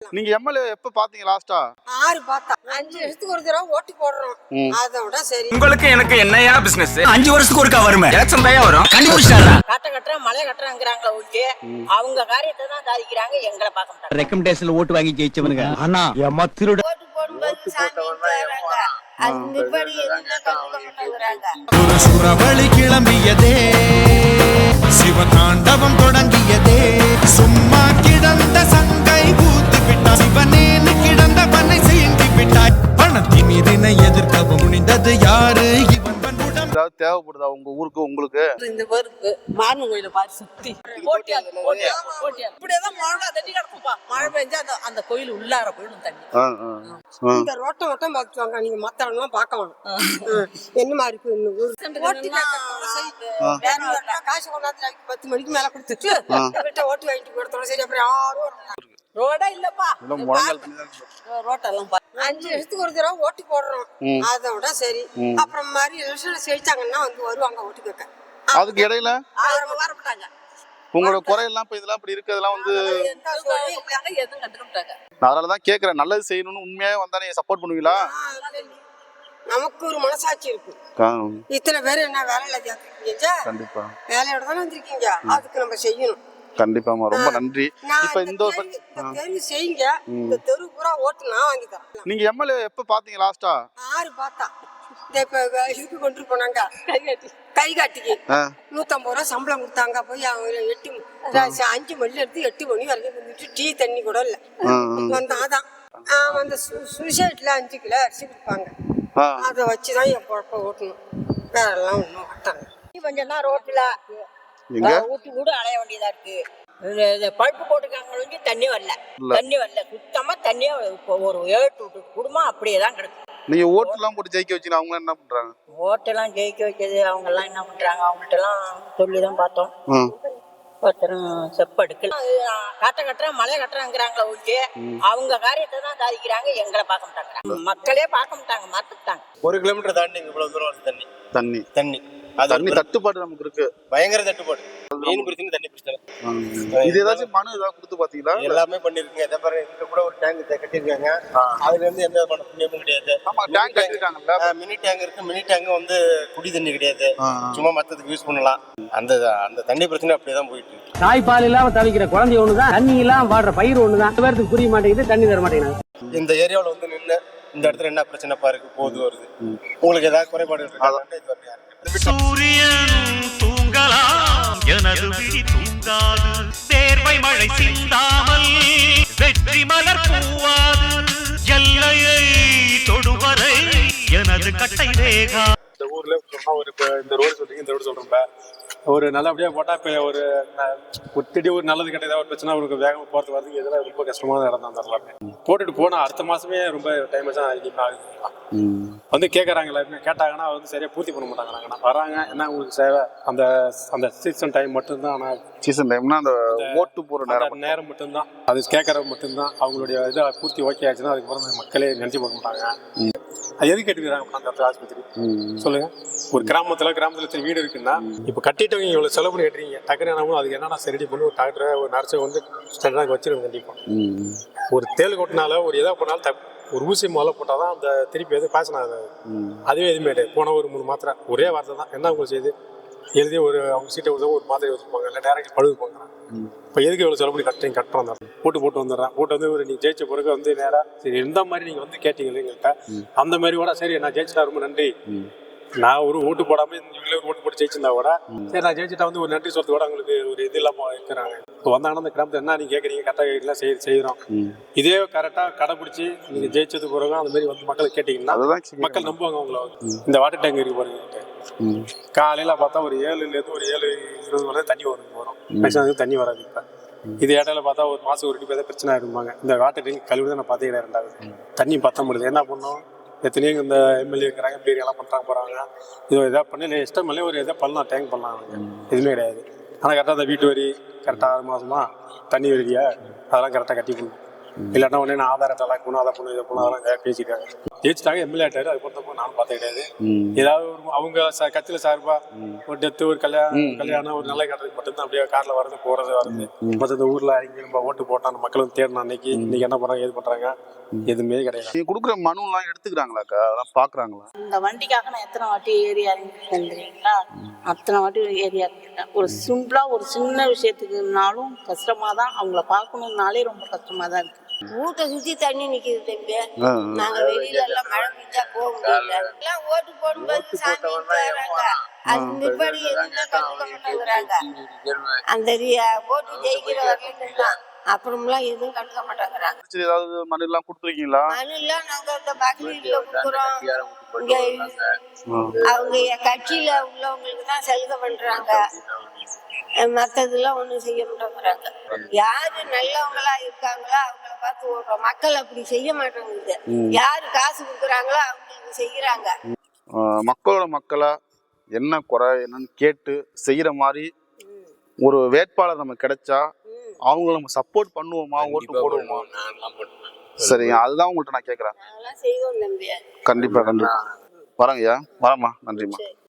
நீங்க எம்எல்ஏ எப்ப பாத்தீங்க லாஸ்டா? 6 பார்த்தா 5 வருஷத்துக்கு ஒரு தடவை ஓட்டு போடுறோம். அதோட சரி. உங்களுக்கு எனக்கு என்னையா பிசினஸ்? 5 வருஷத்துக்கு ஒருக்கா வருமே. எலெக்ஷன் தான் வரும். கண்டுபிடிச்சாரா? கட்ட மலை கட்டறாங்கறாங்களே ஓகே. அவங்க காரியத்தை தான் சாதிக்கிறாங்க, எங்களை பார்க்க மாட்டாங்க. ரெக்கமெண்டேஷன்ல ஓட்டு வாங்கி ஜெயிச்சவனுங்க. ஆனா எம்மா திருட ஓட்டு போடும்போது சாமி தராங்க. அதுபடி என்ன கண்டுக்க மாட்டாங்கறாங்க. ஒரு சுரவழி கிளம்பியதே, சிவதாண்டவம் தொடங்கியதே, சும்மா கிடந்த சங்கை பூத்து விட்டாய், சிவனேன்னு கிடந்த பண்ணை செய்தி விட்டாய், பணத்தின் இதனை எதிர்க்கவும் முடிந்தது யாரு? இவன் பண்புடம் தேவைப்படுதா உங்க ஊருக்கு உங்களுக்கு? இந்த பேருக்கு மாரன் கோயில பாரு சுத்தி போட்டியா இப்படியேதான் மழை தண்ணி கிடக்கும்பா. மழை பெஞ்சா அந்த கோயில் உள்ளார போயிடும் தண்ணி. இந்த ரோட்டம் பார்த்துவாங்க, நீங்க மத்தவங்கலாம் பார்க்க வேணும். என்னமா இருக்கு காசு கொண்டாந்து 10 மணிக்கு மேல கொடுத்துட்டு ஓட்டு வாங்கிட்டு போடுறோம். சரி, அப்புறம் யாரும் ரோடா இல்லப்பா, ரோட்டெல்லாம் 5 வருஷத்துக்கு ஒரு தடவை ஓட்டு போடுறோம். அதோட சரி. அப்புறம் மாதிரி எலெக்ஷன் செழிச்சாங்கன்னா வந்து வருவாங்க ஓட்டு கேட்க. அதுக்கு இடையில வரப்பட்டாங்க. உங்களோட குறையெல்லாம் இப்ப இதெல்லாம் இப்படி இருக்கிறதெல்லாம் வந்து எதுவும் கண்டுக்க மாட்டாங்க. நான் அதனாலதான் கேக்குறேன், நல்லது செய்யணும்னு உண்மையாவே வந்தா நீங்க சப்போர்ட் பண்ணுவீங்களா? நமக்கு ஒரு மனசாட்சி இருக்கு. இத்தனை பேர் என்ன வேலையில கேட்கறீங்க? கண்டிப்பா வேலையோட தானே வந்திருக்கீங்க, அதுக்கு நம்ம செய்யணும். கண்டிப்பாமா, ரொம்ப நன்றி. இப்ப இந்த தேர்வு செய்யுங்க, இந்த தெரு பூரா ஓட்டு நான் வாங்கி தரேன். நீங்க எம்எல்ஏ எப்ப பாத்தீங்க லாஸ்டா? 6 பார்த்தா இப்ப இதுக்கு கொண்டு போனாங்க கை காட்டிக்கு 150 ரூபா சம்பளம் கொடுத்தாங்க. போய் 5 மணில இருந்து 8 மணி வரைக்கும் வந்துட்டு டீ தண்ணி கூட இல்ல வந்தாதான். அந்த சுசைட்ல 5 கிலோ அரிசி கொடுப்பாங்க. அதை வச்சுதான் என் பொழப்ப ஓட்டணும். வேற எல்லாம் ஒண்ணும் ஓட்டாங்க. கொஞ்சம் தான் ரோட்ல ஊட்டி கூட அலைய வேண்டியதா இருக்கு. பழுப்பு போட்டுக்காங்க, தண்ணி வரல சுத்தமா. தண்ணியா ஒரு 7 குடும்பம் அப்படியேதான் கிடக்கு. நீங்க ஓட்டு எல்லாம் போட்டு ஜெயிக்க வச்சு அவங்க என்ன பண்றாங்க? ஓட்டெல்லாம் ஜெயிக்க வைக்கிறது அவங்க எல்லாம் என்ன பண்றாங்க? அவங்கள்ட்ட எல்லாம் சொல்லிதான் பார்த்தோம். ஒருத்தரும் செப்ப எடுக்கல. கட்டுற மலை கட்டுறாங்கிறாங்களே ஓகே. அவங்க காரியத்தை தான் சாதிக்கிறாங்க, எங்களை பார்க்க மாட்டாங்க. மக்களே பார்க்க மாட்டாங்க, மறந்துட்டாங்க. 1 கிலோமீட்டர் தாண்டி இவ்வளவு தூரம் வருது தண்ணி. தண்ணி தட்டுப்பாடு நமக்கு இருக்கு, பயங்கர தட்டுப்பாடு. மெயின் பிரச்சனை தண்ணி பிரச்சனை. இது ஏதாச்சும் மனு ஏதாவது கொடுத்து பாத்தீங்களா? எல்லாமே பண்ணிருக்கீங்க. இதே பாரு, இங்க கூட ஒரு டேங்க் கட்டிருக்காங்க. அதுல இருந்து எந்த விதமான புண்ணியமும் கிடையாது. டேங்க் கட்டிருக்காங்கல்ல, மினி டேங்க் இருக்கு. மினி டேங்க் வந்து குடி தண்ணி கிடையாது, சும்மா மத்ததுக்கு யூஸ் பண்ணலாம். அந்த தண்ணி பிரச்சனை அப்படியேதான் போயிட்டு இருக்கு. தாய்ப்பால் இல்லாம தவிக்கிற குழந்தை ஒண்ணுதான், தண்ணி இல்லாம வாடுற பயிர் ஒண்ணுதான். பேருக்கு புரிய மாட்டேங்குது, தண்ணி தர மாட்டேங்குது. இந்த ஏரியாவில் வந்து நின்று இந்த இடத்துல என்ன பிரச்சனைப்பா இருக்கு, போது வருது, உங்களுக்கு ஏதாவது குறைபாடு இருக்கு? சூரியன் தூங்கலாம், எனது விழி தூங்காது. தேர்வை மழை சிந்தாமல் வெற்றி மலர் பூவாது. எல்லையை தொடுவரை எனது கட்டை வேகா. இந்த ஊர்ல சொன்னா ஒரு இந்த ரோடு சொல்றீங்க, இந்த ரோடு சொல்றோம்ல, ஒரு நல்லபடியா போட்டா இப்ப ஒரு திடீர் ஒரு நல்லது கெட்ட ஏதாவது ஒரு பிரச்சனை அவருக்கு வேகமா போறது வரதுக்கு இதெல்லாம் ரொம்ப கஷ்டமான இடம் தான். தரலாமே போட்டுட்டு போனா அடுத்த மாசமே ரொம்ப டைம் ஆகுது. வந்து கேட்கறாங்க, எல்லாருமே கேட்டாங்கன்னா வந்து சரியா பூர்த்தி பண்ண மாட்டாங்க. வராங்க, என்ன உங்களுக்கு சேவை அந்த அந்த சீசன் டைம் மட்டும்தான். ஆனா சீசன் டைம்னா அந்த ஓட்டு போற நேரம் மட்டும்தான், அது கேட்கறது மட்டும்தான். அவங்களுடைய இதை பூர்த்தி ஓகே ஆச்சுன்னா அதுக்கப்புறம் மக்களே நினைச்சு போக மாட்டாங்க. அது எது கேட்டுக்கிறாங்க அந்த ஆஸ்பத்திரி சொல்லுங்க. ஒரு கிராமத்துல வீடு இருக்குன்னா இப்ப கட்டிட்டவங்க இவ்வளவு செலவு பண்ணி கட்டுறீங்க, டக்குனு அதுக்கு என்னன்னா ரெடி பண்ணி ஒரு டாக்டரை ஒரு நர்ஸை வந்து ஸ்டாண்டர்டாக வச்சிருக்கோம். கண்டிப்பா ஒரு தேள் கொட்டினால ஒரு எதா பண்ணாலும் ஒரு ஊசி முதல்ல போட்டாதான் அந்த திருப்பி எதுவும் பேசன் ஆகாது. அதுவே எதுவுமே கிடையாது. போன ஒரு 3 மாத்திரை ஒரே வார்த்தை தான், என்ன உங்களுக்கு செய்யுது எழுதி அவங்க சீட்டை கொடுத்தா ஒரு மாத்திரை வச்சுருப்பாங்க, இல்லை டேரக்ட் பழுது போங்கிறாங்க. இப்போ எதுக்கு எவ்வளோ செலவு பண்ணி கட்டுறோம் தான் போட்டு வந்துடுறேன். போட்டு வந்து ஒரு நீங்கள் ஜெயிச்ச பிறகு வந்து நேராக சரி எந்த மாதிரி நீங்கள் வந்து கேட்டீங்க எங்கள்கிட்ட, அந்த மாதிரி கூட சரி நான் ஜெயிச்சிட்டா ரொம்ப நன்றி, நான் ஒரு ஓட்டு போடாம இவங்களே ஒரு ஓட்டு போட்டு ஜெயிச்சிருந்தா கூட சரி நான் ஜெயிச்சிட்டா வந்து ஒரு நன்றி சொல்றது கூட அவங்களுக்கு ஒரு இது இல்லாமல் இருக்கிறாங்க. இப்போ வந்தாங்கன்னா அந்த கிராமத்தை என்ன நீங்கள் கேட்குறீங்க, கரெக்டாக எல்லாம் செய்கிறோம். இதே கரெக்டாக கடைப்பிடிச்சி நீங்கள் ஜெயிச்சது பிறகு அந்த மாதிரி வந்து மக்களை கேட்டீங்கன்னா மக்கள் நம்புவாங்க அவங்கள. இந்த வாட்டர் டேங்க் இருக்கு பாருங்க, காலையில பார்த்தா ஒரு 7 ஒரு 7:20 வரை தண்ணி வரும், தண்ணி வராது. இப்போ இது இடையில பார்த்தா ஒரு மாசம் ஒரு பேர் பிரச்சனை இருப்பாங்க. இந்த வாட்டர் டேங்க் கழிவு தான் நான் பார்த்தீங்கன்னா 2வது தண்ணி பத்த முடியுது. என்ன பண்ணோம், எத்தனையோ இந்த எம்எல்ஏ இருக்கிறாங்க, எம்பி எல்லாம் பண்ணுறாங்க போகிறாங்க. இது எதாவது பண்ணி இஷ்டம் இல்லை, ஒரு எதாவது பண்ணலாம், டேங்க் பண்ணலாம், எதுவுமே கிடையாது. ஆனால் கரெக்டாக அந்த வீட்டு வரி கரெக்டாக 6 மாதமா தண்ணி வரியா அதெல்லாம் கரெக்டாக கட்டி போடணும். இல்லாட்டா உடனே நான் ஆதாரத்தை எல்லாம் போகணும், அதை போகணும், இதை போகணும், அதெல்லாம் பேசியிருக்காங்க. ஜெயிச்சிட்டாங்க, எம்எல்ஏ ஆயிட்டாரு. அது பொறுத்தப்போ நானும் பார்த்தது கிடையாது. ஏதாவது ஒரு அவங்க கட்சியில சார்பா ஒரு டெத்து, ஒரு கல்யாணம், ஒரு நல்ல கட்டுறதுக்கு மட்டும்தான் அப்படியே கார்ல வரது போறது வருது. மற்ற இந்த ஊர்ல இங்க நம்ம ஓட்டு போட்டோம், அந்த மக்களும் தேடணும் இன்னைக்கு என்ன பண்றாங்க, ஏது பண்றாங்க, எதுவுமே கிடையாது. நீங்க கொடுக்குற மனு எல்லாம் எடுத்துக்கிறாங்களாக்கா? அதெல்லாம் பாக்குறாங்களா? இந்த வண்டிக்காக நான் எத்தனை வாட்டி ஏறி இறங்கிருக்கேன், அத்தனை வாட்டி ஏறி இறங்கிருக்கேன். ஒரு சிம்பிளா ஒரு சின்ன விஷயத்துக்குனாலும் கஷ்டமா தான், அவங்கள பார்க்கணும்னாலே ரொம்ப கஷ்டமா தான் இருக்கு. வீட்டை சுத்தி தண்ணி நிக்குது தம்பி. நாங்க வெளியில எல்லாம் மழை பெஞ்சா போக முடியல. எல்லாம் ஓட்டு போடும்போது சாமி தராங்க, அது நிப்பாடி எதுவுமே கண்டுக்க மாட்டேங்கிறாங்க. அந்த ஓட்டு ஜெயிக்கிற வரலையும் தான், அப்புறம்லாம் எதுவும் கண்டுக்க மாட்டேங்கிறாங்க. சரி, ஏதாவது மனு எல்லாம் கொடுத்துருக்கீங்களா? மனு எல்லாம் நாங்க இந்த பக்ரீட்ல கொடுக்குறோம். இங்க அவங்க கட்சியில உள்ளவங்களுக்கு தான் சலுகை பண்றாங்க, மத்ததெல்லாம் ஒண்ணும் செய்ய மாட்டேங்கிறாங்க. யாரு நல்லவங்களா இருக்காங்களோ அவங்கள பார்த்து ஓடுறோம். மக்கள் அப்படி செய்ய மாட்டேங்குது. யாரு காசு கொடுக்குறாங்களோ அவங்களுக்கு செய்யறாங்க. மக்களோட மக்களா என்ன குறை என்னன்னு கேட்டு செய்யற மாதிரி ஒரு வேட்பாளர் நமக்கு கிடைச்சா அவங்கள நம்ம சப்போர்ட் பண்ணுவோமா, ஓட்டு போடுவோமா? சரிங்க, அதுதான் உங்கள்கிட்ட நான் கேட்கறேன். நாங்களாம் செய்வோம் தம்பி. கண்டிப்பா கண்டிப்பா வரேங்கய்யா. வரமா, நன்றிம்மா.